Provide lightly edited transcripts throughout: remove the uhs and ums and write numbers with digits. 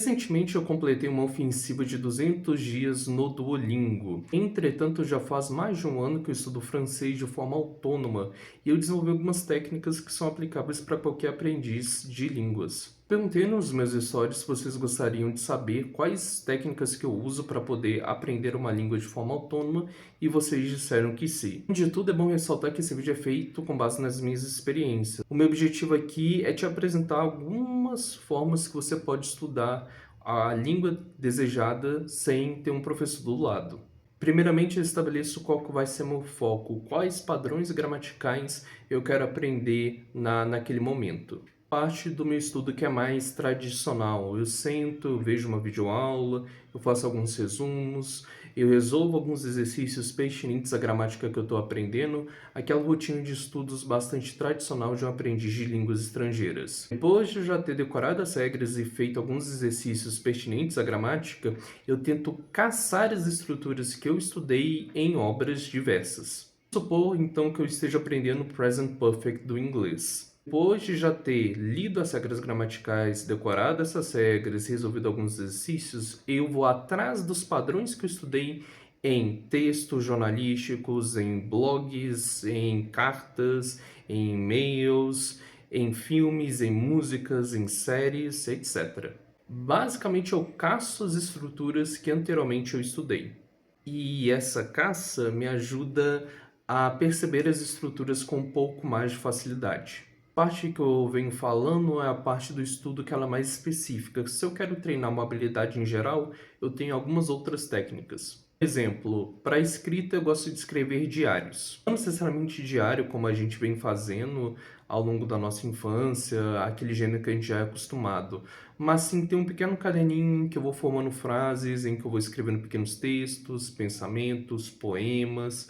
Recentemente eu completei uma ofensiva de 200 dias no Duolingo. Entretanto, já faz mais de um ano que eu estudo francês de forma autônoma e eu desenvolvi algumas técnicas que são aplicáveis para qualquer aprendiz de línguas. Perguntei nos meus stories se vocês gostariam de saber quais técnicas que eu uso para poder aprender uma língua de forma autônoma e vocês disseram que sim. De tudo, é bom ressaltar que esse vídeo é feito com base nas minhas experiências. O meu objetivo aqui é te apresentar algumas formas que você pode estudar a língua desejada sem ter um professor do lado. Primeiramente, eu estabeleço qual que vai ser meu foco, quais padrões gramaticais eu quero aprender naquele momento. Parte do meu estudo que é mais tradicional. Eu sento, eu vejo uma videoaula, eu faço alguns resumos, eu resolvo alguns exercícios pertinentes à gramática que eu estou aprendendo, aquela rotina de estudos bastante tradicional de um aprendiz de línguas estrangeiras. Depois de já ter decorado as regras e feito alguns exercícios pertinentes à gramática, eu tento caçar as estruturas que eu estudei em obras diversas. Vamos supor, então, que eu esteja aprendendo Present Perfect do inglês. Depois de já ter lido as regras gramaticais, decorado essas regras, resolvido alguns exercícios, eu vou atrás dos padrões que eu estudei em textos jornalísticos, em blogs, em cartas, em e-mails, em filmes, em músicas, em séries, etc. Basicamente, eu caço as estruturas que anteriormente eu estudei. E essa caça me ajuda a perceber as estruturas com um pouco mais de facilidade. A parte que eu venho falando é a parte do estudo que ela é mais específica. Se eu quero treinar uma habilidade em geral, eu tenho algumas outras técnicas. Por exemplo, para escrita eu gosto de escrever diários. Não necessariamente diário como a gente vem fazendo ao longo da nossa infância, aquele gênero que a gente já é acostumado, mas sim ter um pequeno caderninho que eu vou formando frases, em que eu vou escrevendo pequenos textos, pensamentos, poemas,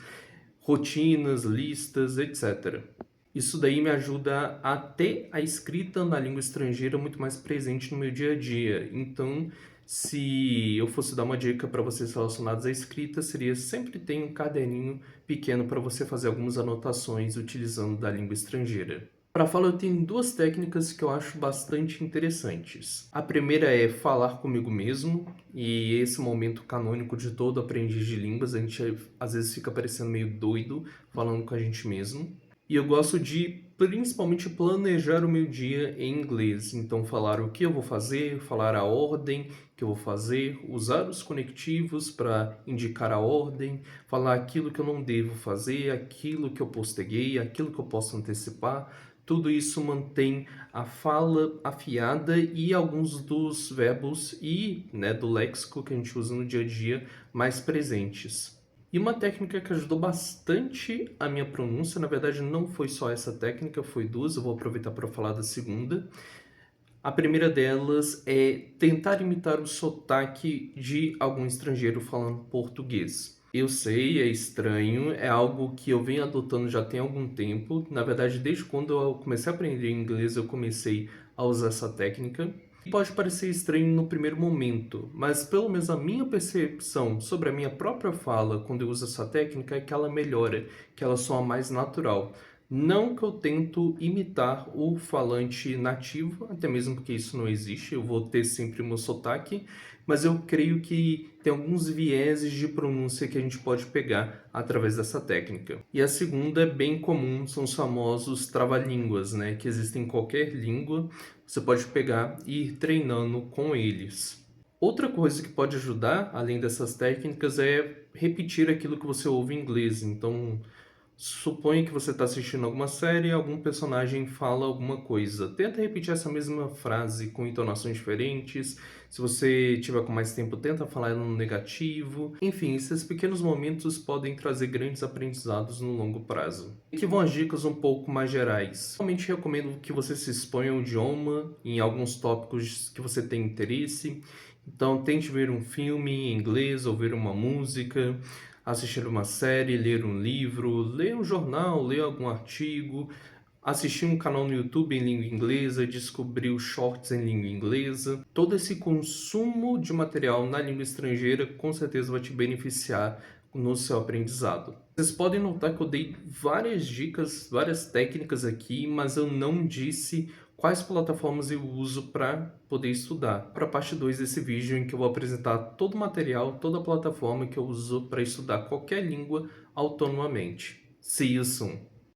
rotinas, listas, etc. Isso daí me ajuda a ter a escrita na língua estrangeira muito mais presente no meu dia a dia. Então, se eu fosse dar uma dica para vocês relacionadas à escrita, seria sempre ter um caderninho pequeno para você fazer algumas anotações utilizando da língua estrangeira. Para falar, eu tenho duas técnicas que eu acho bastante interessantes. A primeira é falar comigo mesmo, e esse momento canônico de todo aprendiz de línguas, a gente às vezes fica parecendo meio doido falando com a gente mesmo. E eu gosto de principalmente planejar o meu dia em inglês. Então, falar o que eu vou fazer, falar a ordem que eu vou fazer, usar os conectivos para indicar a ordem, falar aquilo que eu não devo fazer, aquilo que eu posterguei, aquilo que eu posso antecipar. Tudo isso mantém a fala afiada e alguns dos verbos e, né, do léxico que a gente usa no dia a dia mais presentes. E uma técnica que ajudou bastante a minha pronúncia, na verdade não foi só essa técnica, foi duas, eu vou aproveitar para falar da segunda. A primeira delas é tentar imitar o sotaque de algum estrangeiro falando português. Eu sei, é estranho, é algo que eu venho adotando já tem algum tempo. Na verdade, desde quando eu comecei a aprender inglês, eu comecei a usar essa técnica. Pode parecer estranho no primeiro momento, mas pelo menos a minha percepção sobre a minha própria fala quando eu uso essa técnica é que ela melhora, que ela soa mais natural. Não que eu tento imitar o falante nativo, até mesmo porque isso não existe, eu vou ter sempre o meu sotaque, mas eu creio que tem alguns vieses de pronúncia que a gente pode pegar através dessa técnica. E a segunda é bem comum, são os famosos trava-línguas, né, que existem em qualquer língua, você pode pegar e ir treinando com eles. Outra coisa que pode ajudar, além dessas técnicas, é repetir aquilo que você ouve em inglês. Então, suponha que você está assistindo alguma série e algum personagem fala alguma coisa. Tenta repetir essa mesma frase com entonações diferentes. Se você tiver com mais tempo, tenta falar ela no negativo. Enfim, esses pequenos momentos podem trazer grandes aprendizados no longo prazo. Aqui vão as dicas um pouco mais gerais. Realmente recomendo que você se exponha ao idioma em alguns tópicos que você tem interesse. Então, tente ver um filme em inglês, ouvir uma música, assistir uma série, ler um livro, ler um jornal, ler algum artigo, assistir um canal no YouTube em língua inglesa, descobrir os shorts em língua inglesa. Todo esse consumo de material na língua estrangeira com certeza vai te beneficiar no seu aprendizado. Vocês podem notar que eu dei várias dicas, várias técnicas aqui, mas eu não disse quais plataformas eu uso para poder estudar. Para a parte 2 desse vídeo, em que eu vou apresentar todo o material, toda a plataforma que eu uso para estudar qualquer língua autonomamente. See you soon!